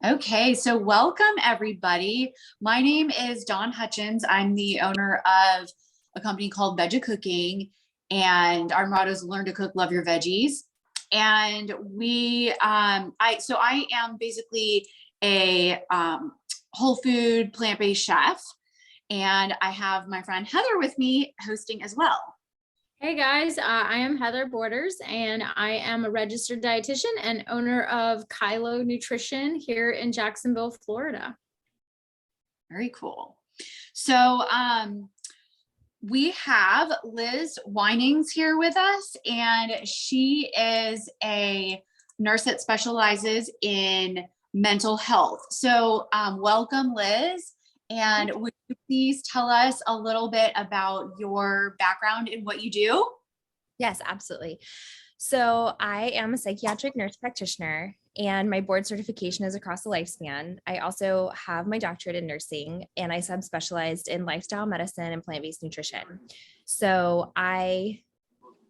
Okay, so welcome everybody. My name is Dawn Hutchins. I'm the owner of a company called Veggie Cooking, and our motto is learn to cook, love your veggies. And I am basically a whole food plant-based chef, and I have my friend Heather with me hosting as well. Hey guys, I am Heather Borders and I am a registered dietitian and owner of Kylo Nutrition here in Jacksonville, Florida. Very cool. So we have Liz Winings here with us, and she is a nurse that specializes in mental health. So welcome, Liz. And would you please tell us a little bit about your background and what you do? Yes, absolutely. So I am a psychiatric nurse practitioner, and my board certification is across the lifespan. I also have my doctorate in nursing, and I subspecialized in lifestyle medicine and plant-based nutrition. So I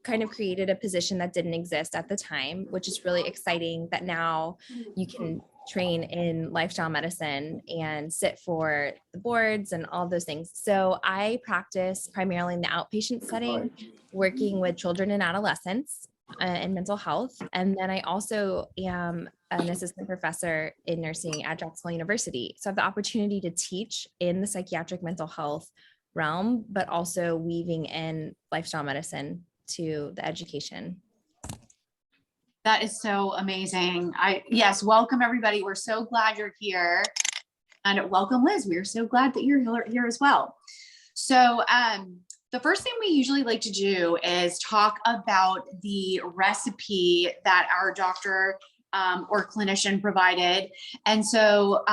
kind of created a position that didn't exist at the time, which is really exciting that now you can train in lifestyle medicine and sit for the boards and all those things. So I practice primarily in the outpatient setting, working with children and adolescents in mental health. And then I also am an assistant professor in nursing at Jacksonville University. So I have the opportunity to teach in the psychiatric mental health realm, but also weaving in lifestyle medicine to the education. That is so amazing. Yes, welcome everybody. We're so glad you're here. And welcome, Liz. We're so glad that you're here as well. So the first thing we usually like to do is talk about the recipe that our doctor or clinician provided. And so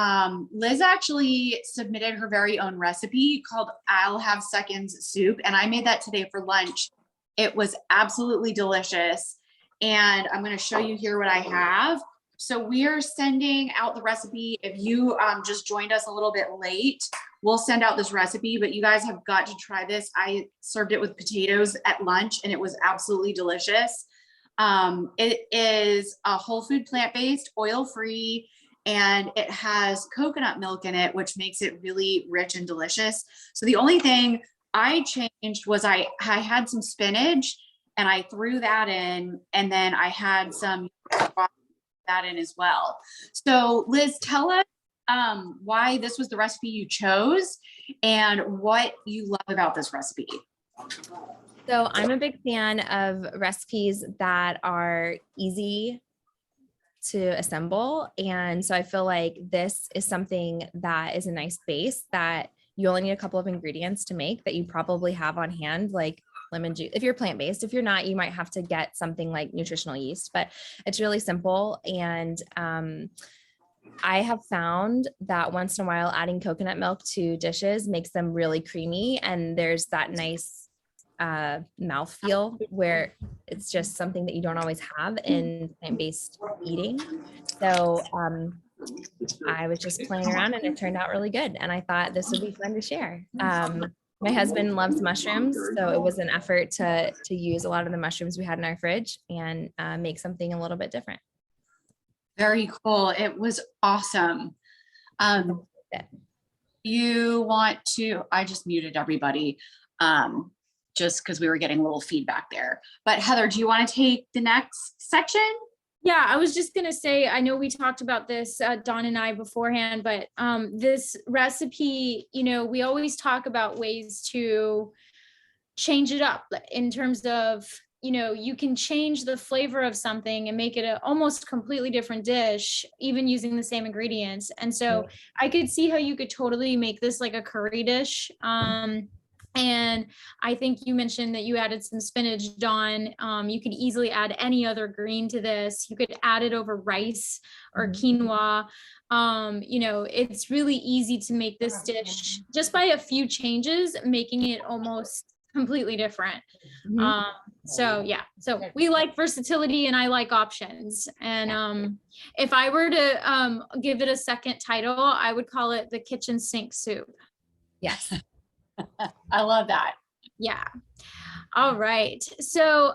Liz actually submitted her very own recipe called I'll Have Seconds Soup. And I made that today for lunch. It was absolutely delicious. And I'm going to show you here what I have. So we are sending out the recipe. If you just joined us a little bit late, we'll send out this recipe, but you guys have got to try this. I served it with potatoes at lunch and it was absolutely delicious. It is a whole food plant-based, oil-free, and it has coconut milk in it, which makes it really rich and delicious. So the only thing I changed was I had some spinach and I threw that in, and then I had some that in as well. So Liz, tell us why this was the recipe you chose and what you love about this recipe. So I'm a big fan of recipes that are easy to assemble. And so I feel like this is something that is a nice base that you only need a couple of ingredients to make that you probably have on hand, like lemon juice. If you're plant-based, if you're not, you might have to get something like nutritional yeast, but it's really simple. And I have found that once in a while adding coconut milk to dishes makes them really creamy. And there's that nice mouthfeel where it's just something that you don't always have in plant-based eating. So I was just playing around and it turned out really good. And I thought this would be fun to share. My husband loves mushrooms, so it was an effort to use a lot of the mushrooms we had in our fridge and make something a little bit different. Very cool. It was awesome. You want to, I just muted everybody just because we were getting a little feedback there. But Heather, do you want to take the next section? Yeah, I was just going to say, I know we talked about this, Dawn and I beforehand, but this recipe, we always talk about ways to change it up in terms of, you can change the flavor of something and make it an almost completely different dish, even using the same ingredients. And so I could see how you could totally make this like a curry dish. And I think you mentioned that you added some spinach, Dawn. You could easily add any other green to this. You could add it over rice or quinoa. It's really easy to make this dish just by a few changes, making it almost completely different. So we like versatility and I like options. And if I were to give it a second title, I would call it the kitchen sink soup. Yes. I love that. Yeah. All right. So,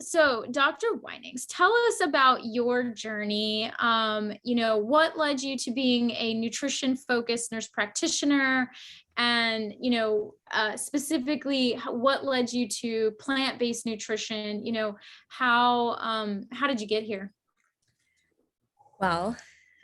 so Dr. Winings, tell us about your journey. What led you to being a nutrition focused nurse practitioner, and, specifically what led you to plant-based nutrition? How did you get here? Well,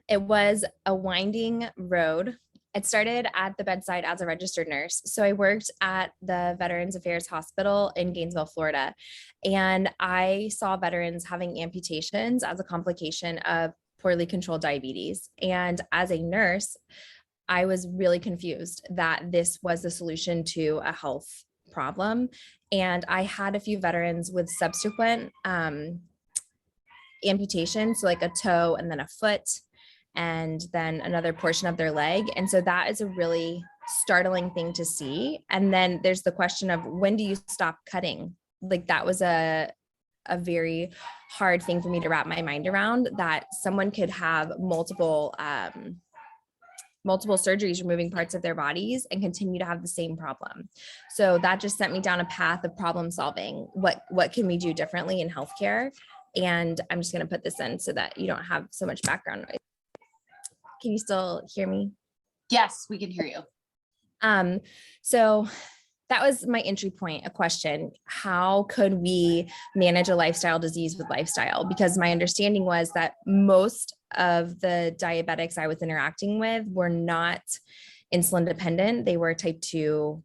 it was a winding road. It started at the bedside as a registered nurse. So I worked at the Veterans Affairs Hospital in Gainesville, Florida, and I saw veterans having amputations as a complication of poorly controlled diabetes. And as a nurse, I was really confused that this was the solution to a health problem. And I had a few veterans with subsequent amputations, so like a toe and then a foot, and then another portion of their leg. And so that is a really startling thing to see. And then there's the question of, when do you stop cutting? Like, that was a very hard thing for me to wrap my mind around, that someone could have multiple surgeries removing parts of their bodies and continue to have the same problem. So that just sent me down a path of problem solving. What can we do differently in healthcare? And I'm just going to put this in so that you don't have so much background noise. Can you still hear me? Yes, we can hear you. So that was my entry point, a question: how could we manage a lifestyle disease with lifestyle? Because my understanding was that most of the diabetics I was interacting with were not insulin dependent. They were type 2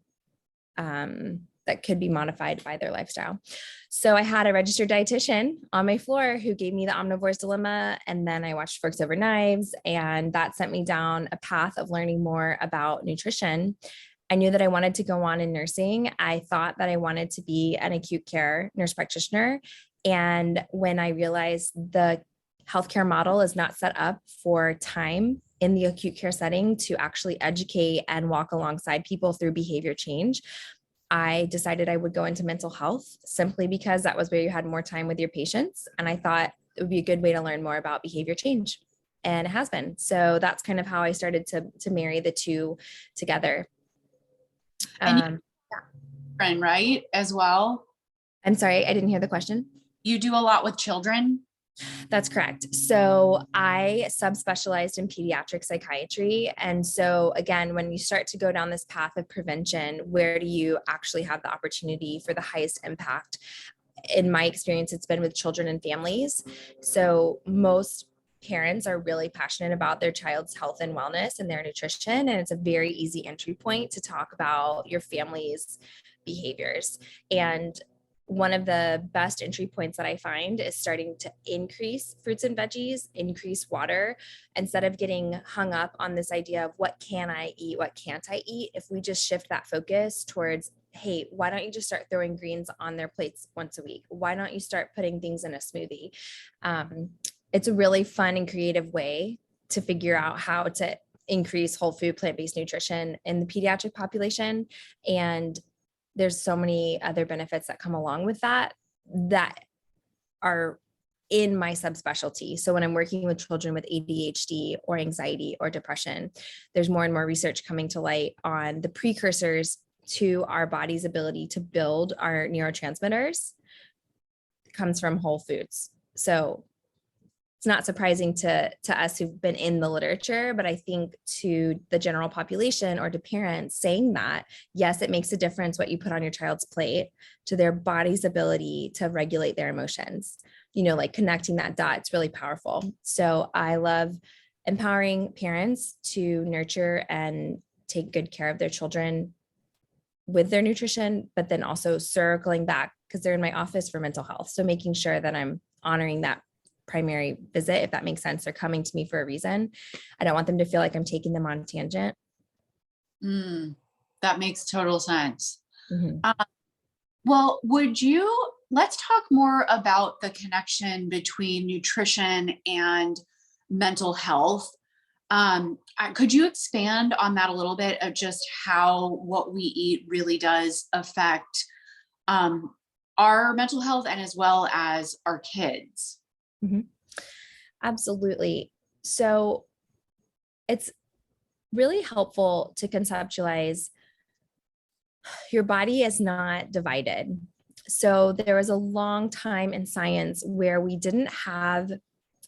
that could be modified by their lifestyle. So I had a registered dietitian on my floor who gave me the omnivore's dilemma. And then I watched Forks Over Knives, and that sent me down a path of learning more about nutrition. I knew that I wanted to go on in nursing. I thought that I wanted to be an acute care nurse practitioner. And when I realized the healthcare model is not set up for time in the acute care setting to actually educate and walk alongside people through behavior change, I decided I would go into mental health, simply because that was where you had more time with your patients. And I thought it would be a good way to learn more about behavior change. And it has been. So that's kind of how I started to marry the two together. And children, right, as well? I'm sorry, I didn't hear the question. You do a lot with children? That's correct. So I subspecialized in pediatric psychiatry. And so again, when you start to go down this path of prevention, where do you actually have the opportunity for the highest impact? In my experience, it's been with children and families. So most parents are really passionate about their child's health and wellness and their nutrition. And it's a very easy entry point to talk about your family's behaviors. And one of the best entry points that I find is starting to increase fruits and veggies, increase water, instead of getting hung up on this idea of what can I eat, what can't I eat. If we just shift that focus towards, hey, why don't you just start throwing greens on their plates once a week? Why don't you start putting things in a smoothie? It's a really fun and creative way to figure out how to increase whole food, plant-based nutrition in the pediatric population. And there's so many other benefits that come along with that are in my subspecialty. So when I'm working with children with ADHD or anxiety or depression, there's more and more research coming to light on the precursors to our body's ability to build our neurotransmitters. It comes from whole foods. So it's not surprising to us who've been in the literature, but I think to the general population or to parents, saying that, yes, it makes a difference what you put on your child's plate to their body's ability to regulate their emotions, like connecting that dot, it's really powerful. So I love empowering parents to nurture and take good care of their children with their nutrition, but then also circling back, because they're in my office for mental health. So making sure that I'm honoring that primary visit, if that makes sense. They're coming to me for a reason. I don't want them to feel like I'm taking them on a tangent. That makes total sense. Mm-hmm. Well, let's talk more about the connection between nutrition and mental health. Could you expand on that a little bit, of just how what we eat really does affect our mental health and as well as our kids? Mm-hmm. Absolutely. So it's really helpful to conceptualize your body is not divided. So there was a long time in science where we didn't have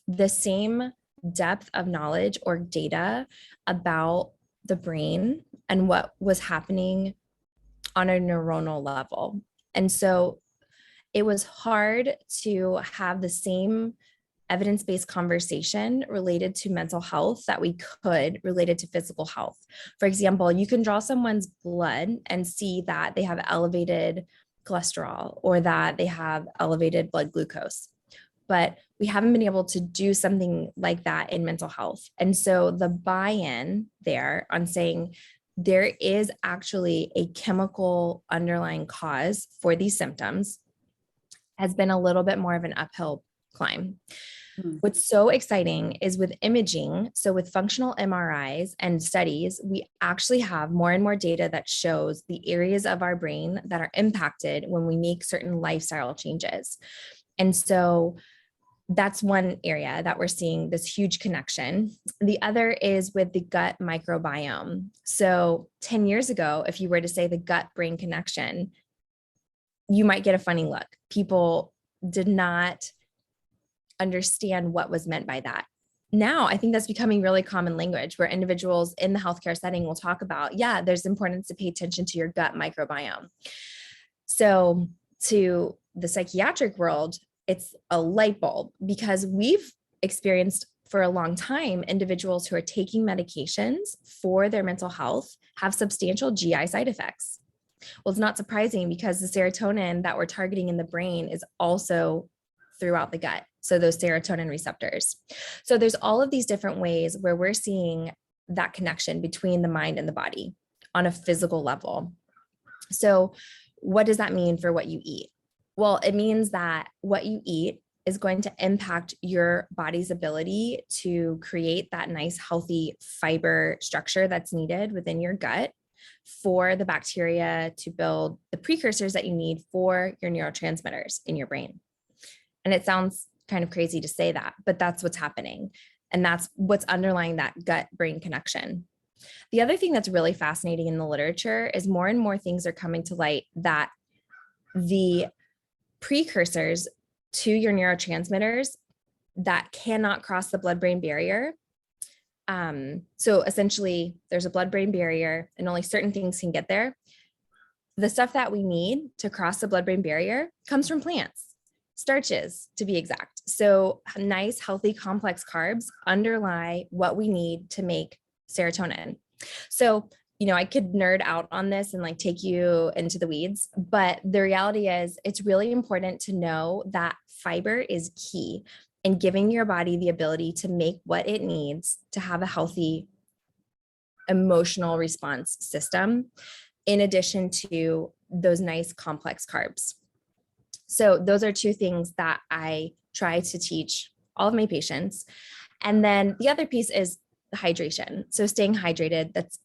the same depth of knowledge or data about the brain and what was happening on a neuronal level. And so it was hard to have the same evidence-based conversation related to mental health that we could related to physical health. For example, you can draw someone's blood and see that they have elevated cholesterol or that they have elevated blood glucose, but we haven't been able to do something like that in mental health. And so the buy-in there on saying there is actually a chemical underlying cause for these symptoms has been a little bit more of an uphill climb. What's so exciting is with imaging, so with functional MRIs and studies, we actually have more and more data that shows the areas of our brain that are impacted when we make certain lifestyle changes. And so that's one area that we're seeing this huge connection. The other is with the gut microbiome. So 10 years ago, if you were to say the gut-brain connection, you might get a funny look. People did not understand what was meant by that. Now, I think that's becoming really common language where individuals in the healthcare setting will talk about, yeah, there's importance to pay attention to your gut microbiome. So to the psychiatric world, it's a light bulb because we've experienced for a long time, individuals who are taking medications for their mental health have substantial GI side effects. Well, it's not surprising because the serotonin that we're targeting in the brain is also throughout the gut. So those serotonin receptors. So there's all of these different ways where we're seeing that connection between the mind and the body on a physical level. So what does that mean for what you eat? Well, it means that what you eat is going to impact your body's ability to create that nice, healthy fiber structure that's needed within your gut for the bacteria to build the precursors that you need for your neurotransmitters in your brain. And it sounds kind of crazy to say that, but that's what's happening. And that's what's underlying that gut-brain connection. The other thing that's really fascinating in the literature is more and more things are coming to light that the precursors to your neurotransmitters that cannot cross the blood-brain barrier. So essentially, there's a blood-brain barrier and only certain things can get there. The stuff that we need to cross the blood-brain barrier comes from plants. Starches, to be exact. So nice, healthy, complex carbs underlie what we need to make serotonin. So, I could nerd out on this and take you into the weeds, but the reality is it's really important to know that fiber is key in giving your body the ability to make what it needs to have a healthy emotional response system, in addition to those nice, complex carbs. So those are two things that I try to teach all of my patients. And then the other piece is hydration. So staying hydrated, that's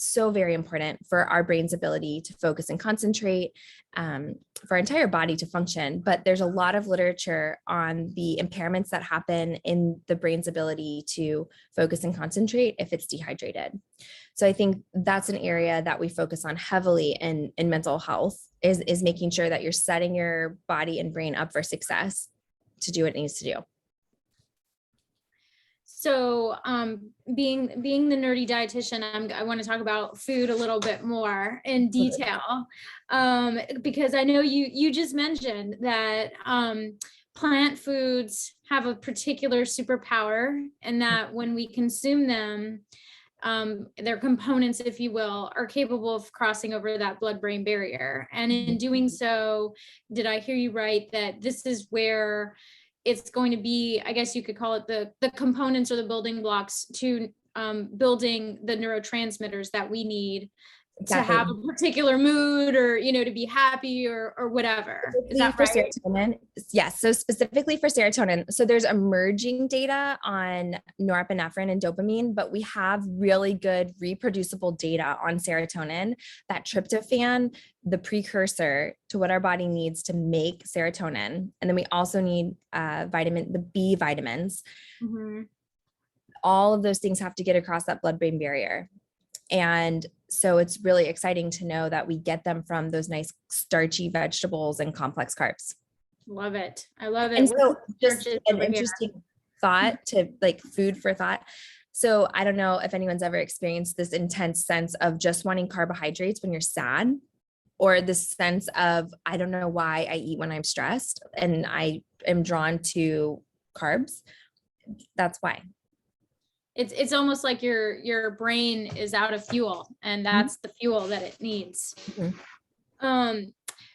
so very important for our brain's ability to focus and concentrate, for our entire body to function. But there's a lot of literature on the impairments that happen in the brain's ability to focus and concentrate if it's dehydrated. So I think that's an area that we focus on heavily in mental health is making sure that you're setting your body and brain up for success to do what it needs to do. So being the nerdy dietitian, I want to talk about food a little bit more in detail, because I know you just mentioned that plant foods have a particular superpower, and that when we consume them, their components, if you will, are capable of crossing over that blood-brain barrier. And in doing so, did I hear you right that this is where it's going to be, I guess you could call it the components or the building blocks to building the neurotransmitters that we need Exactly. To have a particular mood or, to be happy or whatever. Is that for right? Serotonin? Yes. So specifically for serotonin, so there's emerging data on norepinephrine and dopamine, but we have really good reproducible data on serotonin, that tryptophan, the precursor to what our body needs to make serotonin. And then we also need the B vitamins. Mm-hmm. All of those things have to get across that blood-brain barrier. And so it's really exciting to know that we get them from those nice starchy vegetables and complex carbs. Love it. I love it. And What so are the just starches an over here? interesting thought to like food for thought. So I don't know if anyone's ever experienced this intense sense of just wanting carbohydrates when you're sad, or this sense of, I don't know why I eat when I'm stressed and I am drawn to carbs. That's why. It's almost like your brain is out of fuel, and that's the fuel that it needs.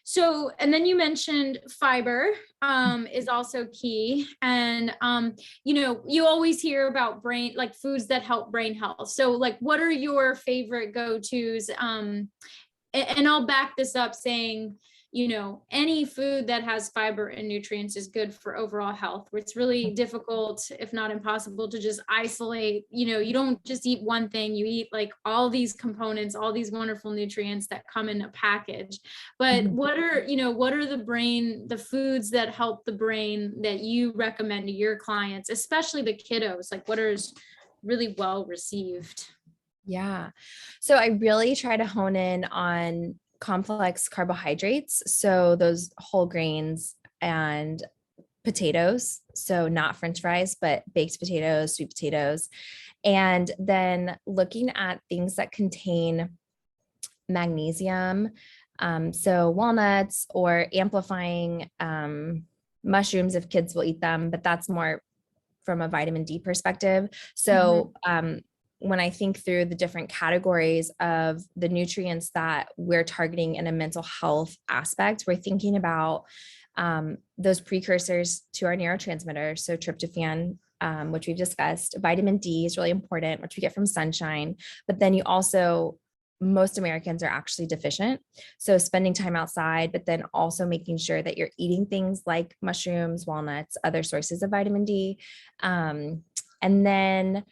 So, and then you mentioned fiber is also key. And, you know, you always hear about brain, like foods that help brain health. So like, what are your favorite go-tos? And I'll back this up saying, you know, any food that has fiber and nutrients is good for overall health. It's really difficult, if not impossible, to just isolate. You know, you don't just eat one thing, you eat like all these components, all these wonderful nutrients that come in a package. But what are, you know, what are the foods that help the brain that you recommend to your clients, especially the kiddos? Like what is really well received? Yeah. So I really try to hone in on complex carbohydrates. So those whole grains and potatoes. So not French fries, but baked potatoes, sweet potatoes. And then looking at things that contain magnesium. So walnuts, or amplifying mushrooms if kids will eat them, but that's more from a vitamin D perspective. So when I think through the different categories of the nutrients that we're targeting in a mental health aspect, we're thinking about those precursors to our neurotransmitters. So tryptophan, which we've discussed, vitamin D is really important, which we get from sunshine, but then you also, most Americans are actually deficient. So spending time outside, but then also making sure that you're eating things like mushrooms, walnuts, other sources of vitamin D. And then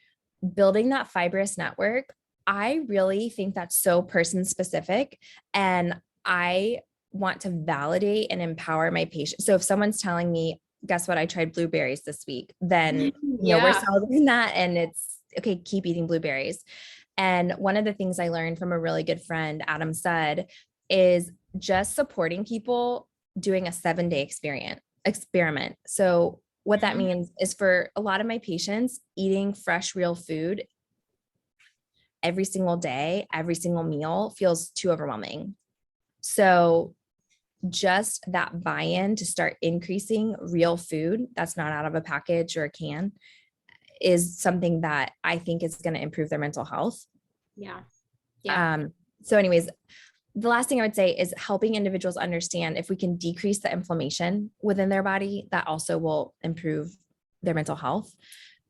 building that fibrous network. I really think that's so person specific. And I want to validate and empower my patients. So if someone's telling me, guess what, I tried blueberries this week, then you know, we're celebrating that, and it's okay, keep eating blueberries. And one of the things I learned from a really good friend, Adam Sudd, is just supporting people doing a 7-day experiment. So what that means is, for a lot of my patients, eating fresh, real food every single day, every single meal feels too overwhelming. So just that buy-in to start increasing real food that's not out of a package or a can is something that I think is going to improve their mental health. So anyways, the last thing I would say is helping individuals understand, if we can decrease the inflammation within their body, that also will improve their mental health.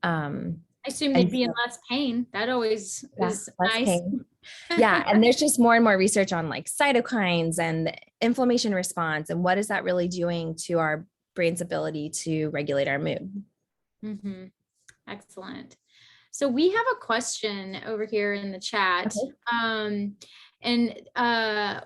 I assume they'd be in less pain. That always is nice. Pain. Yeah. And there's just more and more research on like cytokines and inflammation response, and what is that really doing to our brain's ability to regulate our mood. Excellent. So we have a question over here in the chat. Okay.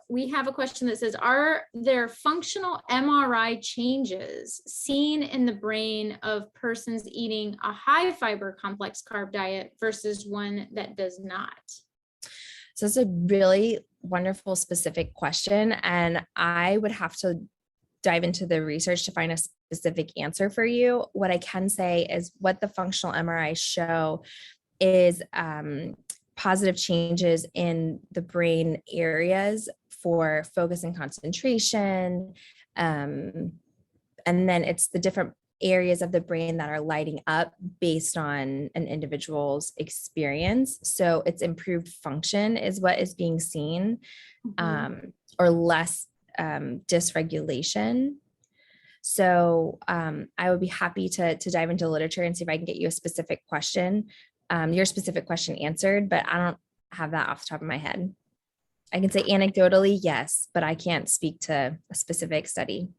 We have a question that says, are there functional MRI changes seen in the brain of persons eating a high fiber complex carb diet versus one that does not? So it's a really wonderful, specific question. And I would have to dive into the research to find a specific answer for you. What I can say is what the functional MRIs show is positive changes in the brain areas for focus and concentration. And then it's the different areas of the brain that are lighting up based on an individual's experience. So it's improved function is what is being seen, or less dysregulation. So I would be happy to dive into literature and see if I can get you a specific question, your specific question answered, but I don't have that off the top of my head. I can say anecdotally, yes, but I can't speak to a specific study.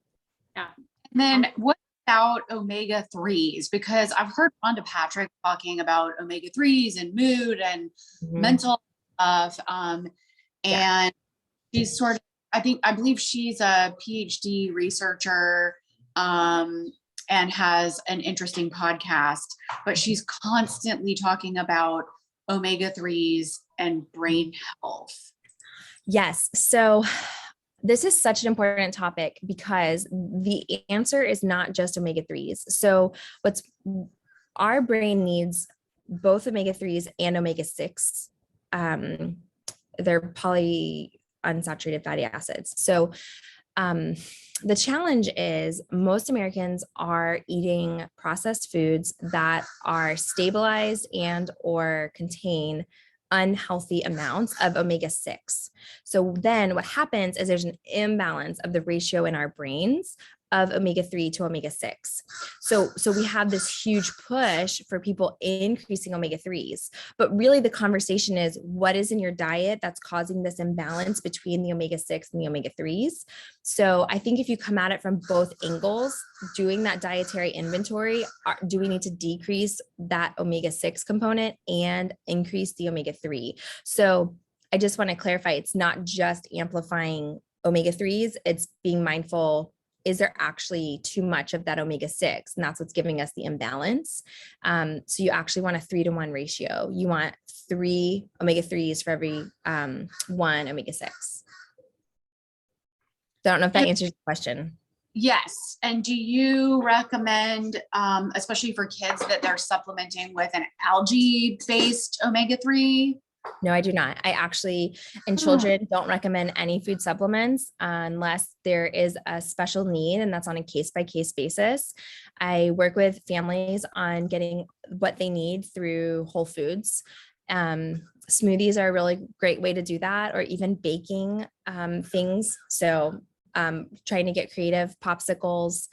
Yeah. And then what about omega-3s? Because I've heard Rhonda Patrick talking about omega-3s and mood and mental stuff. And she's sort of, I believe she's a PhD researcher and has an interesting podcast, but she's constantly talking about omega-3s and brain health? Yes. So this is such an important topic because the answer is not just omega-3s. So our brain needs both omega-3s and omega-6. They're polyunsaturated fatty acids. So the challenge is most Americans are eating processed foods that are stabilized and or contain unhealthy amounts of omega-6. So then what happens is there's an imbalance of the ratio in our brains of omega-3 to omega-6. So we have this huge push for people increasing omega-3s, but really the conversation is what is in your diet that's causing this imbalance between the omega-6 and the omega-3s. So I think if you come at it from both angles, doing that dietary inventory, do we need to decrease that omega-6 component and increase the omega-3? So I just want to clarify, it's not just amplifying omega-3s, it's being mindful, is there actually too much of that omega-6? And that's what's giving us the imbalance. So you actually want a 3-to-1 ratio. You want 3 omega-3s for every 1 omega-6. So I don't know if that answers the question. Yes. And do you recommend, especially for kids, that they're supplementing with an algae-based omega-3? No, I do not. I actually, in children, don't recommend any food supplements unless there is a special need, and that's on a case-by-case basis. I work with families on getting what they need through Whole Foods. Smoothies are a really great way to do that, or even baking things. So trying to get creative, popsicles.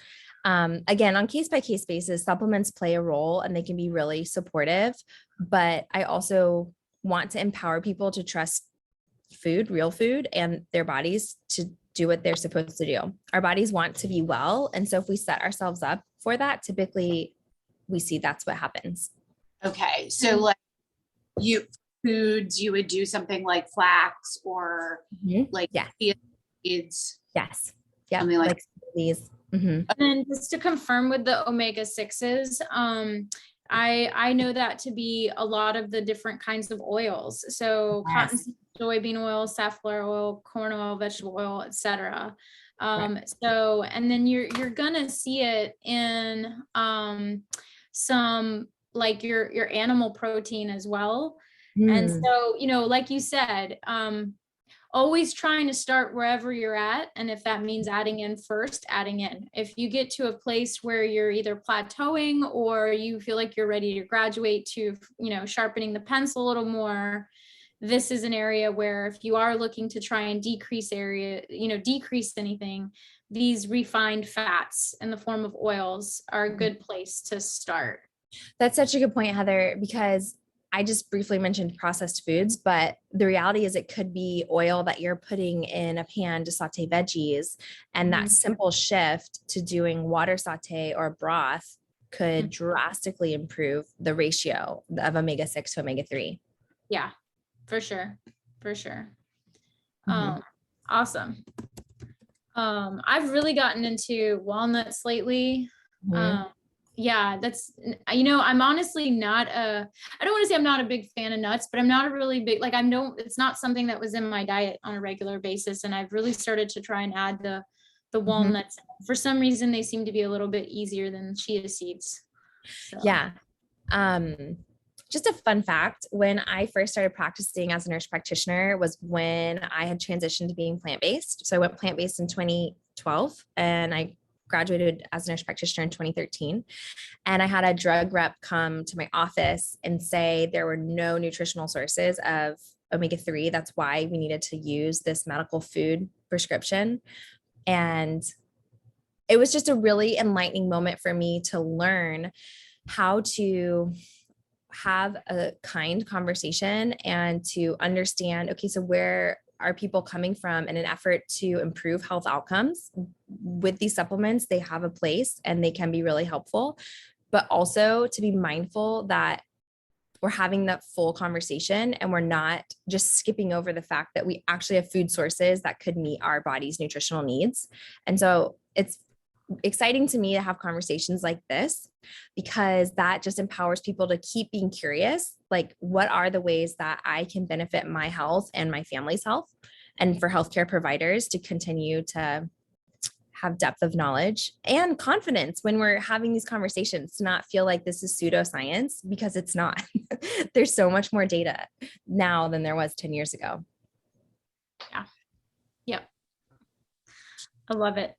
Again, on case-by-case basis, supplements play a role and they can be really supportive, but I also want to empower people to trust food, real food, and their bodies to do what they're supposed to do. Our bodies want to be well. And so if we set ourselves up for that, typically we see that's what happens. Okay. So like foods, you would do something like flax or like chia seeds. Yes. Yeah. Something like these. And then just to confirm with the omega-6s, I know that to be a lot of the different kinds of oils. So cottonseed, soybean oil, safflower oil, corn oil, vegetable oil, etc. So, and then you're gonna see it in some like your animal protein as well. And so, like you said, always trying to start wherever you're at. And if that means adding in first, adding in. If you get to a place where you're either plateauing or you feel like you're ready to graduate to, sharpening the pencil a little more, this is an area where if you are looking to try and decrease anything, these refined fats in the form of oils are a good place to start. That's such a good point, Heather, because I just briefly mentioned processed foods, but the reality is it could be oil that you're putting in a pan to saute veggies. And that simple shift to doing water saute or broth could drastically improve the ratio of omega-6 to omega-3. Yeah, for sure. For sure. Awesome. I've really gotten into walnuts lately. Yeah, that's, I'm honestly I don't want to say I'm not a big fan of nuts, but I'm not a really big, it's not something that was in my diet on a regular basis. And I've really started to try and add the walnuts. For some reason, they seem to be a little bit easier than chia seeds. So. Yeah. Just a fun fact, when I first started practicing as a nurse practitioner was when I had transitioned to being plant-based. So I went plant-based in 2012 and I graduated as a nurse practitioner in 2013. And I had a drug rep come to my office and say there were no nutritional sources of omega-3. That's why we needed to use this medical food prescription. And it was just a really enlightening moment for me to learn how to have a kind conversation and to understand, okay, so where are people coming from in an effort to improve health outcomes? With these supplements, they have a place and they can be really helpful, but also to be mindful that we're having that full conversation and we're not just skipping over the fact that we actually have food sources that could meet our body's nutritional needs. And so it's exciting to me to have conversations like this, because that just empowers people to keep being curious. Like, what are the ways that I can benefit my health and my family's health? And for healthcare providers to continue to have depth of knowledge and confidence when we're having these conversations, to not feel like this is pseudoscience, because it's not. There's so much more data now than there was 10 years ago. Yeah. Yep. I love it.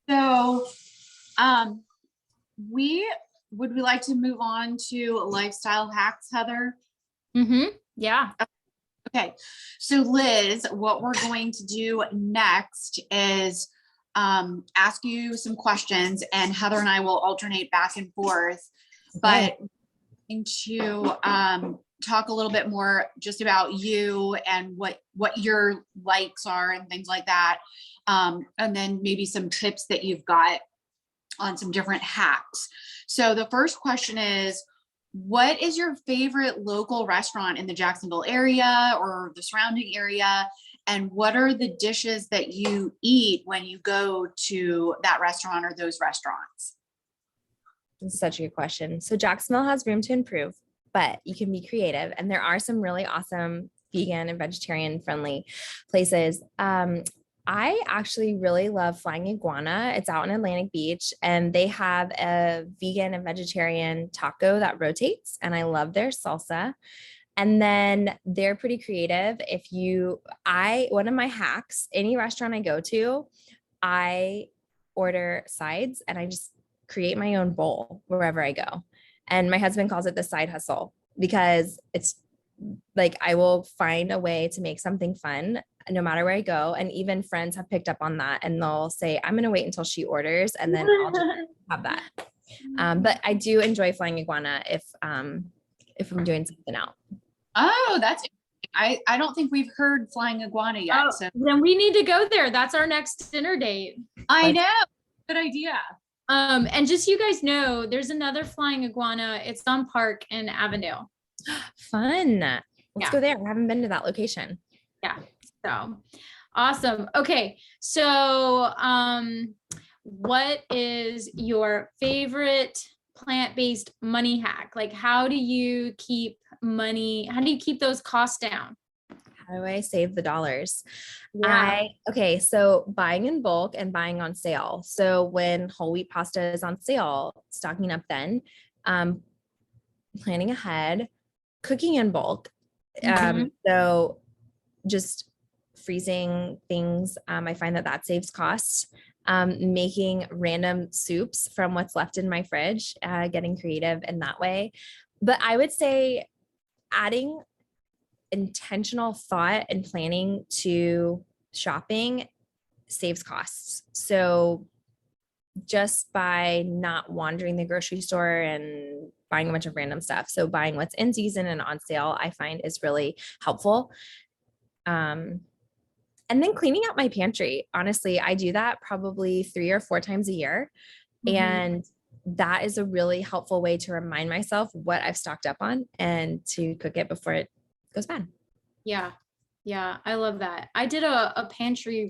So, would we like to move on to lifestyle hacks, Heather? Yeah. Okay, so Liz, what we're going to do next is ask you some questions, and Heather and I will alternate back and forth. But to talk a little bit more just about you and what your likes are and things like that, and then maybe some tips that you've got on some different hacks. So the first question is, what is your favorite local restaurant in the Jacksonville area or the surrounding area? And what are the dishes that you eat when you go to that restaurant or those restaurants? That's such a good question. So Jacksonville has room to improve, but you can be creative. And there are some really awesome vegan and vegetarian friendly places. I actually really love Flying Iguana. It's out in Atlantic Beach, and they have a vegan and vegetarian taco that rotates, and I love their salsa. And then they're pretty creative. One of my hacks, any restaurant I go to, I order sides and I just create my own bowl wherever I go. And my husband calls it the side hustle, because it's like, I will find a way to make something fun no matter where I go. And even friends have picked up on that, and they'll say, I'm going to wait until she orders and then I'll just have that. But I do enjoy Flying Iguana if I'm doing something out. Oh, that's, I don't think we've heard Flying Iguana yet. Oh, So then we need to go there. That's our next dinner date. I know. Good idea. And just so you guys know, there's another Flying Iguana. It's on Park in Avondale. Fun. Let's go there. I haven't been to that location. Yeah. So awesome. Okay. So, what is your favorite plant-based money hack? Like, how do you keep money? How do you keep those costs down? How do I save the dollars? Yeah. So buying in bulk and buying on sale. So when whole wheat pasta is on sale, stocking up then, planning ahead, cooking in bulk. So just freezing things. I find that saves costs. Making random soups from what's left in my fridge, getting creative in that way. But I would say adding intentional thought and planning to shopping saves costs. So just by not wandering the grocery store and buying a bunch of random stuff. So buying what's in season and on sale, I find is really helpful. And then cleaning out my pantry. Honestly, I do that probably 3 or 4 times a year. And that is a really helpful way to remind myself what I've stocked up on and to cook it before it goes bad. Yeah. Yeah. I love that. I did a pantry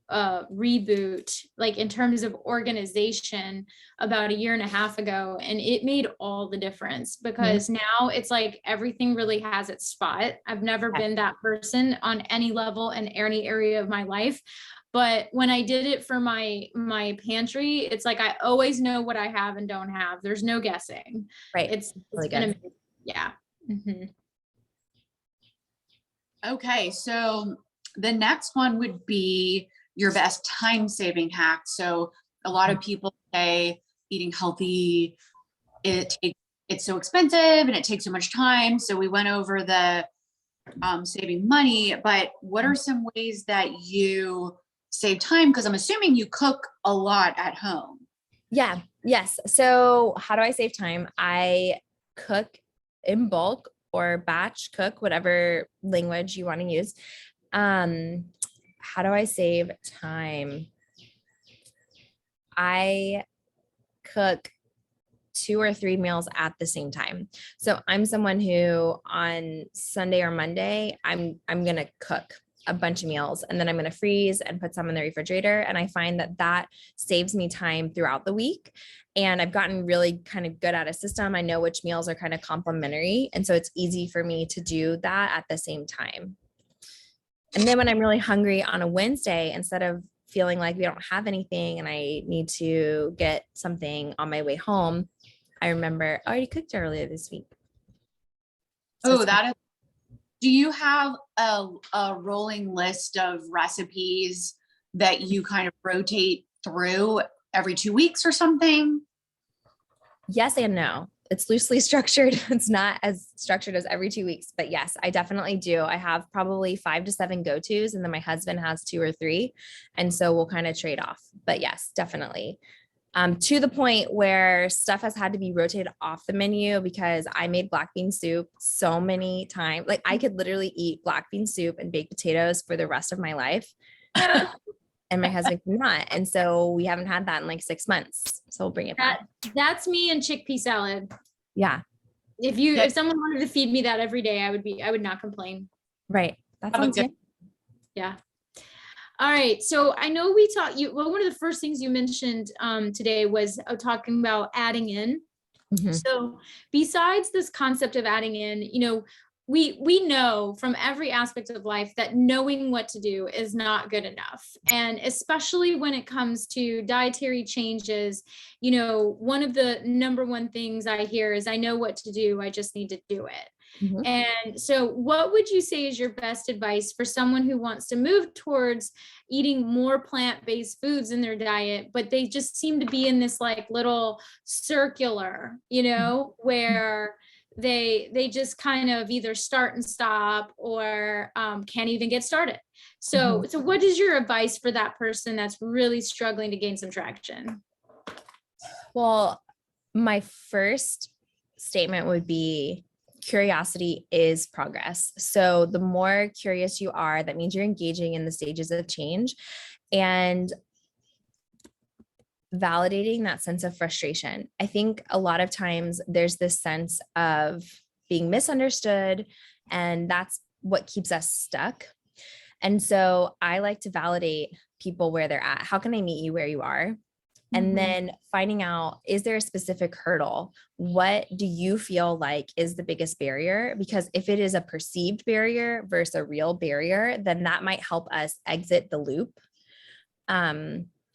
reboot, like in terms of organization, about 1.5 years ago. And it made all the difference, because now it's like everything really has its spot. I've never been that person on any level in any area of my life. But when I did it for my pantry, it's like, I always know what I have and don't have. There's no guessing. Right. It's really been good. amazing. Yeah. Okay, so the next one would be your best time-saving hack. So a lot of people say eating healthy, it's so expensive and it takes so much time. So we went over the saving money, but what are some ways that you save time? Because I'm assuming you cook a lot at home. Yeah. Yes. So how do I save time? I cook in bulk or batch cook, whatever language you want to use. How do I save time? I cook 2 or 3 meals at the same time. So I'm someone who on Sunday or Monday, I'm going to cook. a bunch of meals, and then I'm going to freeze and put some in the refrigerator. And I find that that saves me time throughout the week. And I've gotten really kind of good at a system. I know which meals are kind of complementary. And so it's easy for me to do that at the same time. And then when I'm really hungry on a Wednesday, instead of feeling like we don't have anything and I need to get something on my way home, I remember I already cooked earlier this week. So Oh, that is, do you have a rolling list of recipes that you kind of rotate through every 2 weeks or something? Yes and no. It's loosely structured. It's not as structured as every 2 weeks, but yes, I definitely do. I have probably 5 to 7 go-tos, and then my husband has 2 or 3. And so we'll kind of trade off, but yes, definitely. To the point where stuff has had to be rotated off the menu because I made black bean soup so many times. Like I could literally eat black bean soup and baked potatoes for the rest of my life. And my husband cannot. And so we haven't had that in like 6 months. So we'll bring it back. That's me and chickpea salad. Yeah. If someone wanted to feed me that every day, I would not complain. Right. That sounds good. Yeah. All right. So I know we taught you, well, one of the first things you mentioned today was talking about adding in. Mhm. So besides this concept of adding in, you know, we know from every aspect of life that knowing what to do is not good enough. And especially when it comes to dietary changes, you know, one of the number one things I hear is I know what to do, I just need to do it. Mhm. And so what would you say is your best advice for someone who wants to move towards eating more plant-based foods in their diet, but they just seem to be in this like little circular, you know, where they just kind of either start and stop or can't even get started. So what is your advice for that person that's really struggling to gain some traction? Well, my first statement would be curiosity is progress. So the more curious you are, that means you're engaging in the stages of change and validating that sense of frustration. I think a lot of times there's this sense of being misunderstood, and that's what keeps us stuck. And so I like to validate people where they're at. How can I meet you where you are? And then finding out, is there a specific hurdle? What do you feel like is the biggest barrier? Because if it is a perceived barrier versus a real barrier, then that might help us exit the loop.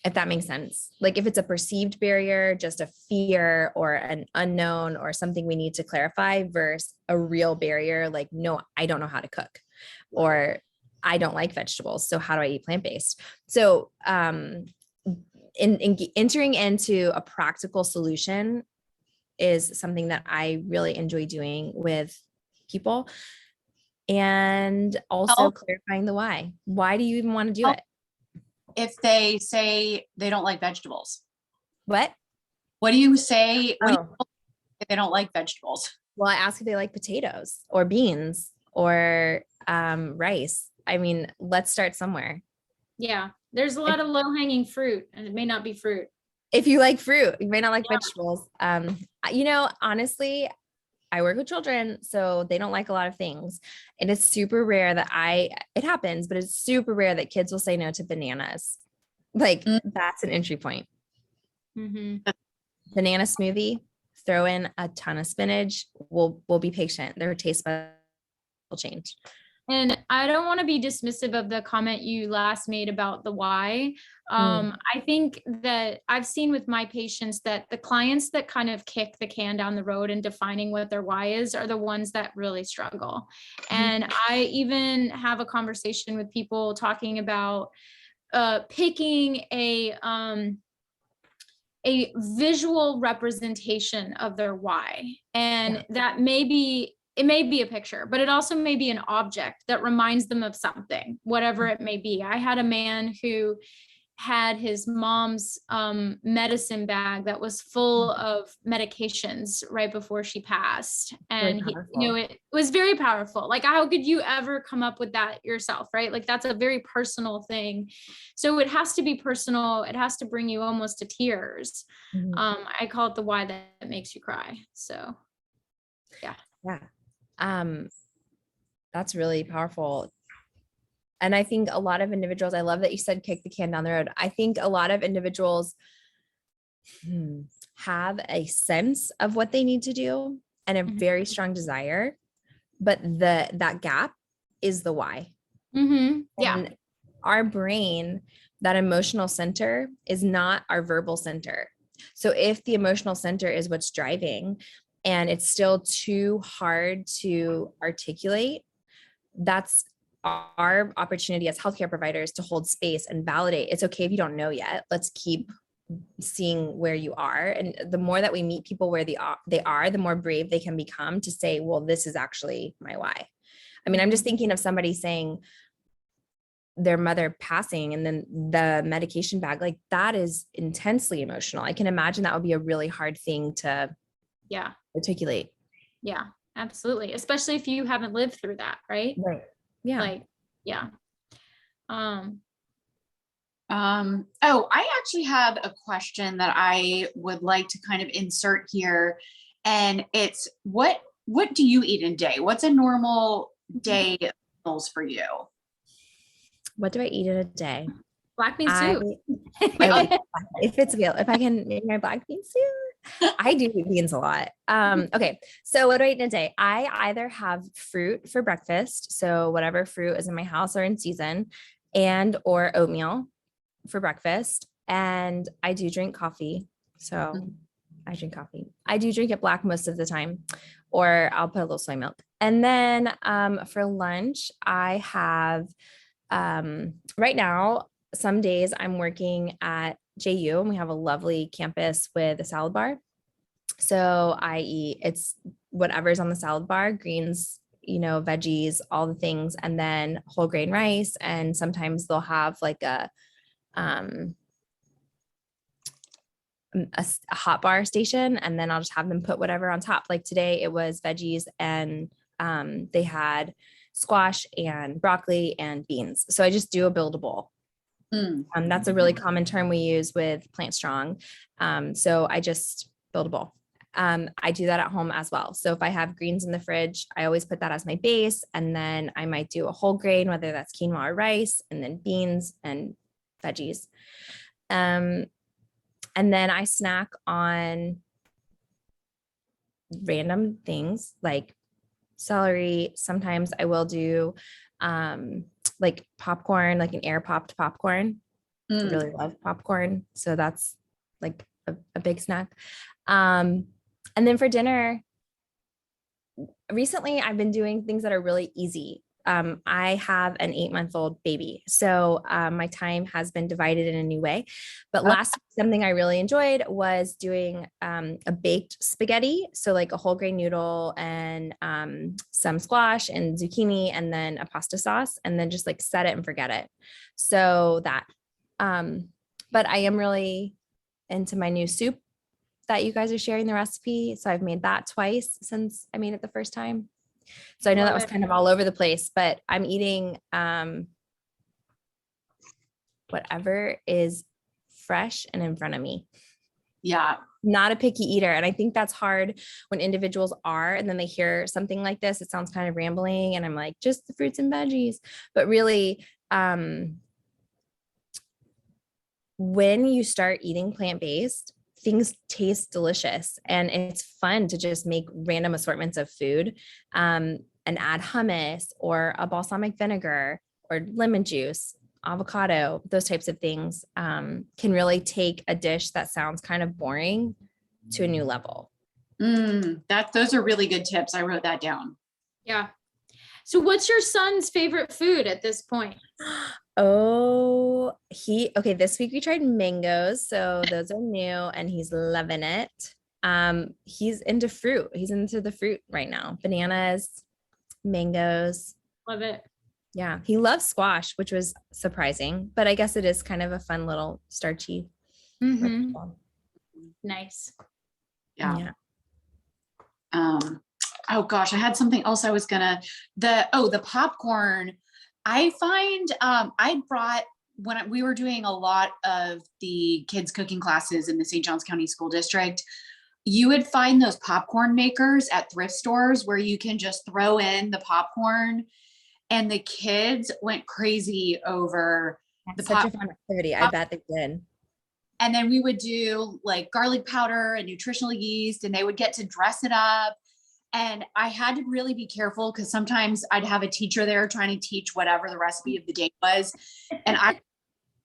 If that makes sense. Like if it's a perceived barrier, just a fear or an unknown or something we need to clarify versus a real barrier, like, no, I don't know how to cook, or I don't like vegetables, so how do I eat plant-based? So, in entering into a practical solution is something that I really enjoy doing with people, and also clarifying the why. Why do you even want to do it? If they say they don't like vegetables, What do you say Oh. if they don't like vegetables? Well, I ask if they like potatoes or beans or rice. I mean, let's start somewhere. Yeah, there's a lot of low-hanging fruit, and it may not be fruit. If you like fruit, you may not like vegetables. You know, honestly, I work with children, so they don't like a lot of things. And it's super rare that it happens, but it's super rare that kids will say no to bananas. Like that's an entry point. Banana smoothie, throw in a ton of spinach. We'll be patient. Their taste buds will change. And I don't want to be dismissive of the comment you last made about the why. I think that I've seen with my patients that the clients that kind of kick the can down the road in defining what their why is are the ones that really struggle. And I even have a conversation with people talking about picking a visual representation of their why. And that it may be a picture, but it also may be an object that reminds them of something, whatever it may be. I had a man who had his mom's medicine bag that was full of medications right before she passed. And it was very powerful. Like, how could you ever come up with that yourself, right? Like, that's a very personal thing. So it has to be personal. It has to bring you almost to tears. I call it the why that makes you cry. So yeah. That's really powerful. And I think a lot of individuals, I love that you said kick the can down the road. I think a lot of individuals have a sense of what they need to do and a very strong desire, but that gap is the why. Yeah. And our brain, that emotional center is not our verbal center. So if the emotional center is what's driving and it's still too hard to articulate, that's our opportunity as healthcare providers to hold space and validate. It's okay if you don't know yet. Let's keep seeing where you are. And the more that we meet people where they are, the more brave they can become to say, well, this is actually my why. I mean, I'm just thinking of somebody saying their mother passing and then the medication bag, like that is intensely emotional. I can imagine that would be a really hard thing to articulate. Yeah, absolutely. Especially if you haven't lived through that, right? Right. Yeah. Like, yeah. I actually have a question that I would like to kind of insert here. And it's what do you eat in a day? What's a normal day of meals for you? What do I eat in a day? Black bean soup. If it's available, if I can make my black bean soup, I do eat beans a lot. Okay. So what do I eat in a day? I either have fruit for breakfast. So whatever fruit is in my house or in season, and or oatmeal for breakfast. And I do drink coffee. So I drink coffee. I do drink it black most of the time, or I'll put a little soy milk. And then for lunch, I have right now, some days I'm working at JU and we have a lovely campus with a salad bar. So I eat, it's whatever's on the salad bar, greens, veggies, all the things, and then whole grain rice. And sometimes they'll have like a hot bar station, and then I'll just have them put whatever on top. Like today it was veggies and they had squash and broccoli and beans. So I just do a buildable. That's a really common term we use with Plant Strong. So I just build a bowl. I do that at home as well. So if I have greens in the fridge, I always put that as my base. And then I might do a whole grain, whether that's quinoa or rice, and then beans and veggies. And then I snack on random things like celery. Sometimes I will do like popcorn, like an air popped popcorn. I really love popcorn. So that's like a big snack. And then for dinner, recently I've been doing things that are really easy. I have an 8-month-old baby. So my time has been divided in a new way. But last week, something I really enjoyed was doing a baked spaghetti. So like a whole grain noodle and some squash and zucchini and then a pasta sauce, and then just like set it and forget it. So that, but I am really into my new soup that you guys are sharing the recipe. So I've made that twice since I made it the first time. So I know that was kind of all over the place, but I'm eating whatever is fresh and in front of me. Yeah. Not a picky eater. And I think that's hard when individuals are, and then they hear something like this. It sounds kind of rambling. And I'm like, just the fruits and veggies. But really, when you start eating plant-based, things taste delicious, and it's fun to just make random assortments of food and add hummus or a balsamic vinegar or lemon juice, avocado, those types of things can really take a dish that sounds kind of boring to a new level. Those are really good tips. I wrote that down. Yeah. So what's your son's favorite food at this point? Oh, okay. This week we tried mangoes. So those are new and he's loving it. He's into fruit. He's into the fruit right now. Bananas, mangoes. Love it. Yeah. He loves squash, which was surprising, but I guess it is kind of a fun little starchy. Nice. Yeah. Oh gosh, I had something else I was gonna, the popcorn. I find, I brought, when we were doing a lot of the kids cooking classes in the St. Johns County School District, you would find those popcorn makers at thrift stores where you can just throw in the popcorn and the kids went crazy over the Such a pop. fun activity. I bet they did. And then we would do like garlic powder and nutritional yeast, and they would get to dress it up. And I had to really be careful because sometimes I'd have a teacher there trying to teach whatever the recipe of the day was. And I,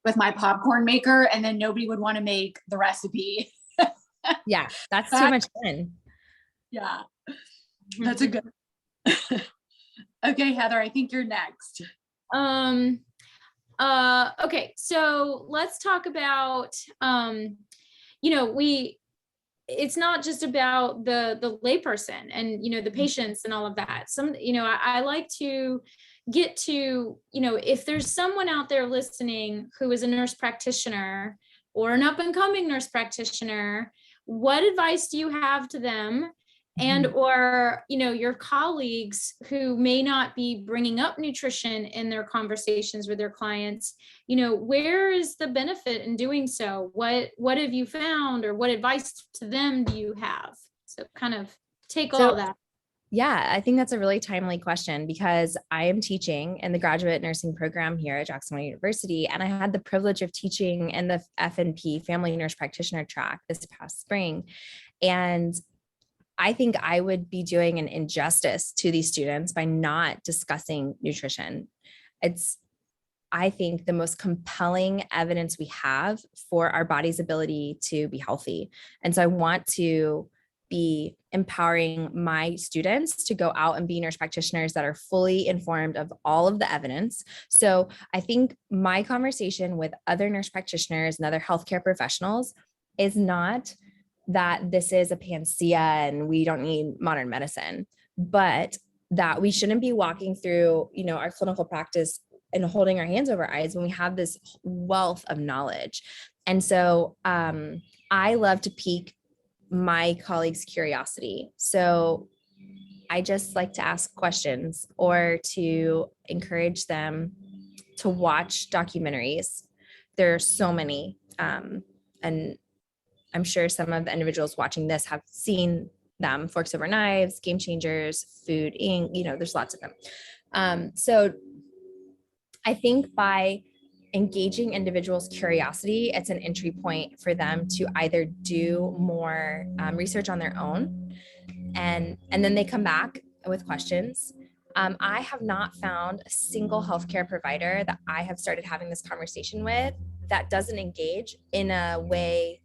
with my popcorn maker, and then nobody would want to make the recipe. Yeah, that's too much fun. Yeah, that's a good. Okay, Heather, I think you're next. Okay, so let's talk about, you know, it's not just about the layperson and, you know, the patients and all of that. Some, you know, I like to get to, you know, if there's someone out there listening who is a nurse practitioner or an up and coming nurse practitioner, what advice do you have to them? And, or, you know, your colleagues who may not be bringing up nutrition in their conversations with their clients, you know, where is the benefit in doing so? What have you found, or what advice to them do you have? So kind of take all that. Yeah, I think that's a really timely question because I am teaching in the graduate nursing program here at Jacksonville University. And I had the privilege of teaching in the FNP, Family Nurse Practitioner track, this past spring. And I think I would be doing an injustice to these students by not discussing nutrition. It's, I think, the most compelling evidence we have for our body's ability to be healthy. And so I want to be empowering my students to go out and be nurse practitioners that are fully informed of all of the evidence. So I think my conversation with other nurse practitioners and other healthcare professionals is not that this is a panacea and we don't need modern medicine, but that we shouldn't be walking through, you know, our clinical practice and holding our hands over our eyes when we have this wealth of knowledge. And so I love to pique my colleagues' curiosity. So I just like to ask questions or to encourage them to watch documentaries. There are so many, and I'm sure some of the individuals watching this have seen them: Forks Over Knives, Game Changers, Food Inc., you know, there's lots of them. So I think by engaging individuals' curiosity, it's an entry point for them to either do more research on their own, and then they come back with questions. I have not found a single healthcare provider that I have started having this conversation with that doesn't engage in a way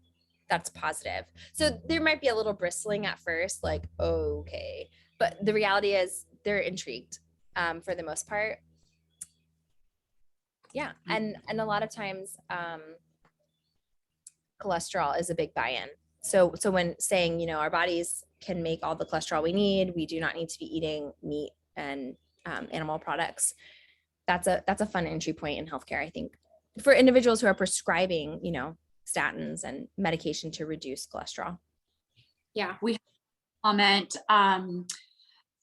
that's positive. So there might be a little bristling at first, like, oh, okay. But the reality is they're intrigued for the most part. Yeah. And a lot of times cholesterol is a big buy-in. So when saying, you know, our bodies can make all the cholesterol we need, we do not need to be eating meat and animal products. That's a fun entry point in healthcare, I think, for individuals who are prescribing, you know, statins and medication to reduce cholesterol. Yeah, we comment.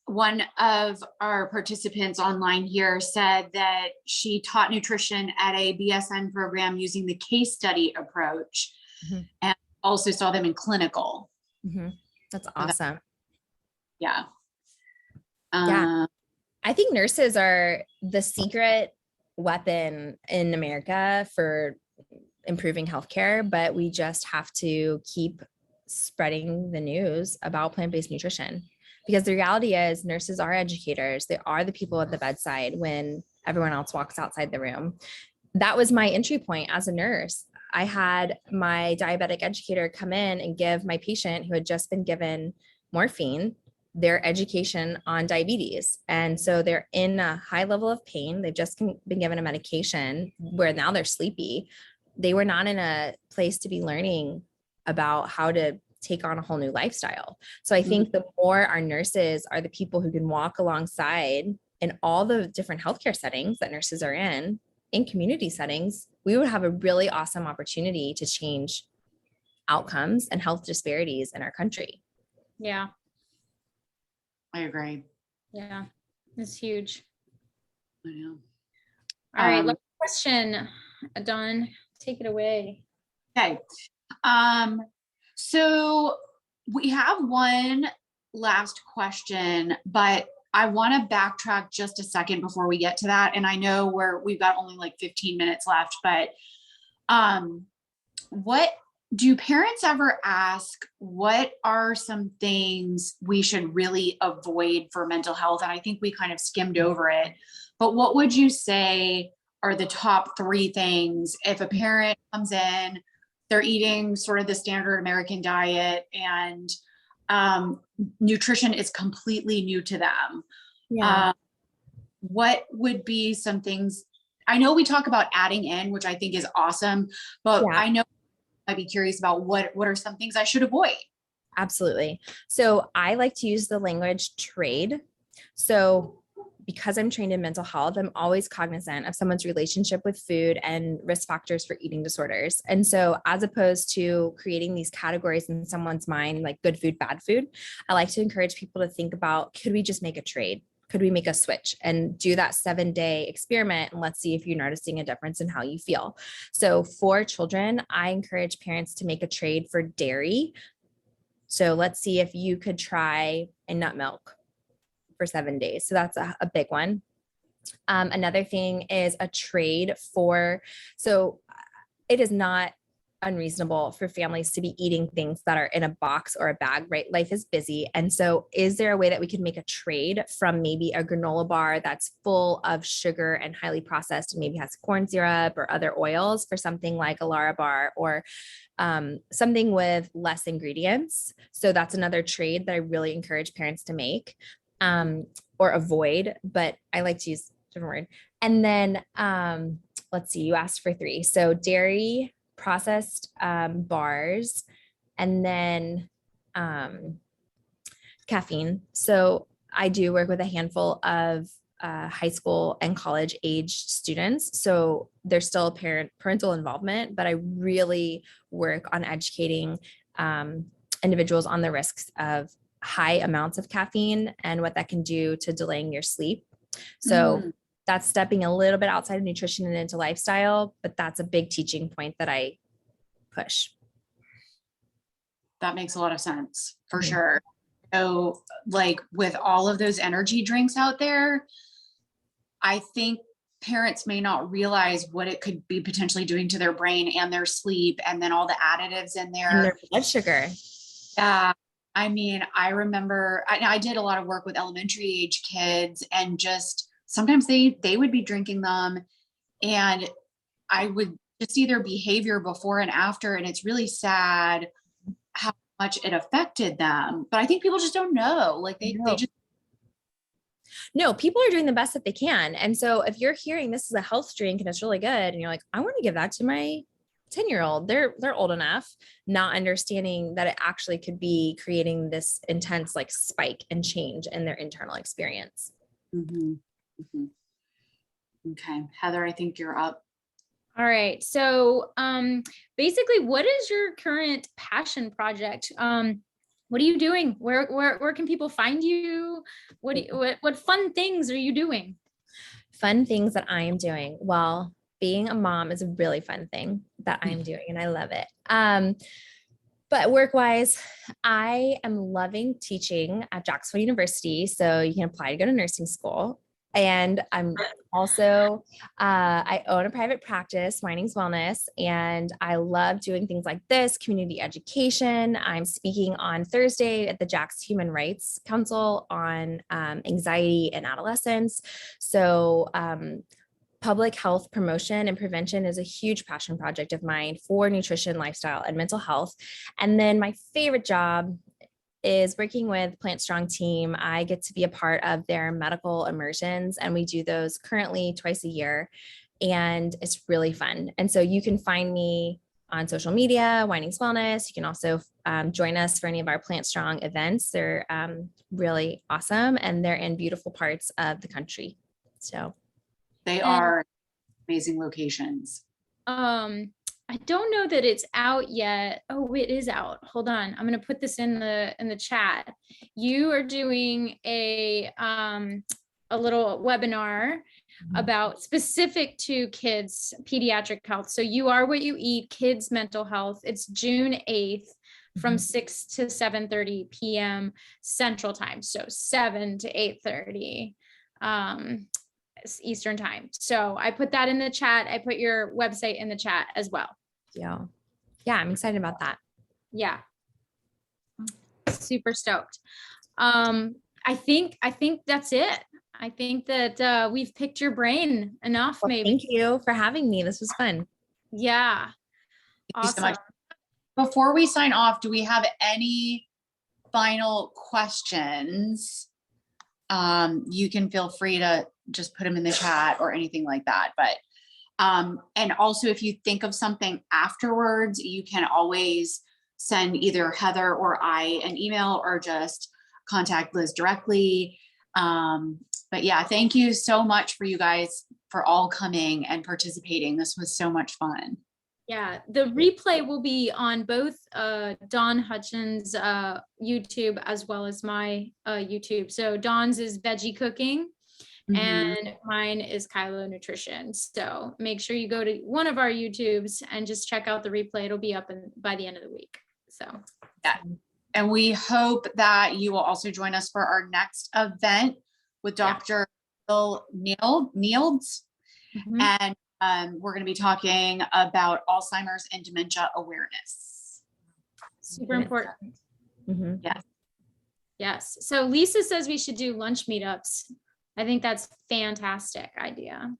One of our participants online here said that she taught nutrition at a BSN program using the case study approach, and also saw them in clinical. That's awesome. Yeah. Yeah. I think nurses are the secret weapon in America for improving healthcare, but we just have to keep spreading the news about plant-based nutrition, because the reality is nurses are educators. They are the people at the bedside when everyone else walks outside the room. That was my entry point as a nurse. I had my diabetic educator come in and give my patient who had just been given morphine their education on diabetes. And so they're in a high level of pain. They've just been given a medication where now they're sleepy. They were not in a place to be learning about how to take on a whole new lifestyle. So I think the more our nurses are the people who can walk alongside in all the different healthcare settings that nurses are in community settings, we would have a really awesome opportunity to change outcomes and health disparities in our country. Yeah. I agree. Yeah. It's huge. I know. All right. Last question, Dawn, take it away. Okay. So we have one last question, but I want to backtrack just a second before we get to that. And I know we've got only like 15 minutes left, but what do parents ever ask, what are some things we should really avoid for mental health? And I think we kind of skimmed over it, but what would you say are the top 3 things if a parent comes in, they're eating sort of the standard American diet and nutrition is completely new to them? Yeah. What would be some things? I know we talk about adding in, which I think is awesome, but Yeah. I know I'd be curious about what are some things I should avoid? Absolutely. So I like to use the language trade. So because I'm trained in mental health, I'm always cognizant of someone's relationship with food and risk factors for eating disorders. And so as opposed to creating these categories in someone's mind, like good food, bad food, I like to encourage people to think about, could we just make a trade? Could we make a switch and do that 7-day experiment? And let's see if you're noticing a difference in how you feel. So for children, I encourage parents to make a trade for dairy. So let's see if you could try a nut milk for 7 days. So that's a big one. Another thing is a trade for, so it is not unreasonable for families to be eating things that are in a box or a bag, right? Life is busy. And so is there a way that we could make a trade from maybe a granola bar that's full of sugar and highly processed and maybe has corn syrup or other oils for something like a Lara bar or something with less ingredients? So that's another trade that I really encourage parents to make or avoid, but I like to use a different word. And then let's see, you asked for 3. So dairy, processed bars, and then caffeine. So I do work with a handful of high school and college age students. So there's still parental involvement, but I really work on educating individuals on the risks of high amounts of caffeine and what that can do to delaying your sleep. So that's stepping a little bit outside of nutrition and into lifestyle, but that's a big teaching point that I push. That makes a lot of sense for sure. So like with all of those energy drinks out there, I think parents may not realize what it could be potentially doing to their brain and their sleep, and then all the additives in there. And their blood sugar. Yeah. I mean, I remember I did a lot of work with elementary age kids, and just sometimes they would be drinking them, and I would just see their behavior before and after. And it's really sad how much it affected them. But I think people just don't know. Like they just. No, people are doing the best that they can. And so if you're hearing this is a health drink and it's really good, and you're like, I want to give that to my 10-year-old, they're old enough, not understanding that it actually could be creating this intense like spike and change in their internal experience. Mm-hmm. Mm-hmm. Okay. Heather, I think you're up. All right. So basically, what is your current passion project? What are you doing? Where can people find you? What fun things are you doing? Fun things that I am doing. Well, being a mom is a really fun thing that I'm doing, and I love it. But work-wise, I am loving teaching at Jacksonville University. So you can apply to go to nursing school. And I'm also, I own a private practice, Winings Wellness, and I love doing things like this, community education. I'm speaking on Thursday at the Jax Human Rights Council on anxiety in adolescents. So public health promotion and prevention is a huge passion project of mine for nutrition, lifestyle, and mental health. And then my favorite job is working with Plant Strong team. I get to be a part of their medical immersions, and we do those currently twice a year, and it's really fun. And so you can find me on social media, Winings Wellness. You can also join us for any of our Plant Strong events. They're really awesome, and they're in beautiful parts of the country. So they are amazing locations. I don't know that it's out yet. Oh, it is out. Hold on. I'm going to put this in the chat. You are doing a little webinar about specific to kids, pediatric health. So You Are What You Eat, kids mental health. It's June 8th from 6 to 7:30 p.m. Central Time. So 7 to 8:30 Eastern Time. So I put that in the chat. I put your website in the chat as well. Yeah. Yeah, I'm excited about that. Yeah. Super stoked. I think that's it. I think that we've picked your brain enough, Well, maybe. thank you for having me. This was fun. Yeah. Thank you so much. Awesome. Before we sign off, do we have any final questions? You can feel free to just put them in the chat or anything like that. But, and also if you think of something afterwards, you can always send either Heather or I an email or just contact Liz directly. But yeah, thank you so much for you guys for all coming and participating. This was so much fun. Yeah, the replay will be on both Dawn Hutchins' YouTube as well as my YouTube. So Dawn's is Veggie Cooking and mine is Kylo Nutrition. So make sure you go to one of our YouTubes and just check out the replay. It'll be up by the end of the week. So yeah. And we hope that you will also join us for our next event with Dr. Nields. And we're going to be talking about Alzheimer's and dementia awareness. Super important. Yes. Yes. So Lisa says we should do lunch meetups. I think that's fantastic idea.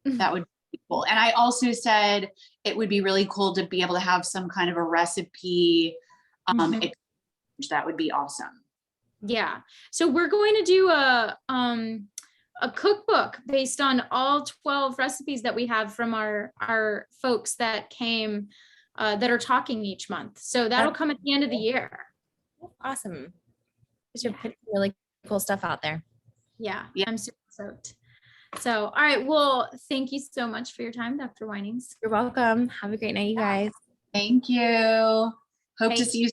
That would be cool. And I also said it would be really cool to be able to have some kind of a recipe. That would be awesome. Yeah. So we're going to do a cookbook based on all 12 recipes that we have from our folks that came that are talking each month. So that'll come at the end of the year. Awesome. You're putting really cool stuff out there. Yeah. I'm super stoked. So, all right. Well, thank you so much for your time, Dr. Winings. You're welcome. Have a great night, you guys. Thank you. Hope to see you.